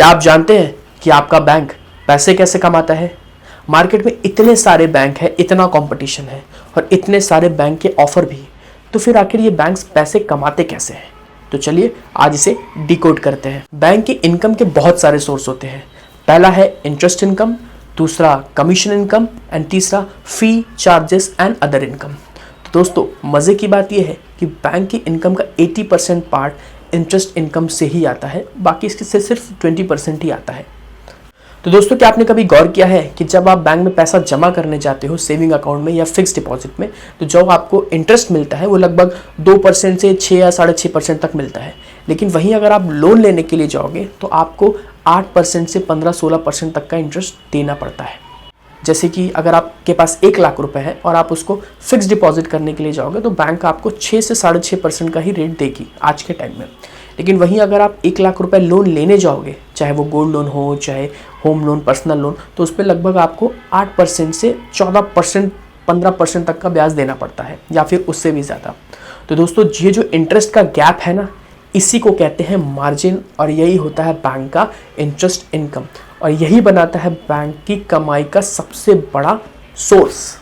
क्या आप जानते हैं कि आपका बैंक पैसे कैसे कमाता है? मार्केट में इतने सारे बैंक हैं, इतना कंपटीशन है और इतने सारे बैंक के ऑफर भी, तो फिर आखिर ये बैंक्स पैसे कमाते कैसे हैं? तो चलिए आज इसे डिकोड करते हैं। बैंक की इनकम के बहुत सारे सोर्स होते हैं। पहला है इंटरेस्ट इनकम, दूसरा कमीशन इनकम एंड तीसरा फी, चार्जेस एंड अदर इनकम। तो दोस्तों मज़े की बात यह है कि बैंक की इनकम का 80% पार्ट इंटरेस्ट इनकम से ही आता है, बाकी इसके से सिर्फ 20% ही आता है। तो दोस्तों क्या आपने कभी गौर किया है कि जब आप बैंक में पैसा जमा करने जाते हो सेविंग अकाउंट में या फिक्स डिपॉजिट में, तो जो आपको इंटरेस्ट मिलता है वो लगभग 2% से 6 या 6.5% तक मिलता है। लेकिन वहीं अगर आप लोन लेने के लिए जाओगे तो आपको 8% से 15-16% तक का इंटरेस्ट देना पड़ता है। जैसे कि अगर आपके पास 1 लाख रुपए है और आप उसको फिक्स डिपॉजिट करने के लिए जाओगे तो बैंक आपको 6 से 6.5% का ही रेट देगी आज के टाइम में। लेकिन वहीं अगर आप 1 लाख रुपए लोन लेने जाओगे, चाहे वो गोल्ड लोन हो चाहे होम लोन, पर्सनल लोन, तो उस पर लगभग आपको 8% से 14%, 15% तक का ब्याज देना पड़ता है या फिर उससे भी ज़्यादा। तो दोस्तों ये जो इंटरेस्ट का गैप है ना, इसी को कहते हैं मार्जिन और यही होता है बैंक का इंटरेस्ट इनकम और यही बनाता है बैंक की कमाई का सबसे बड़ा सोर्स।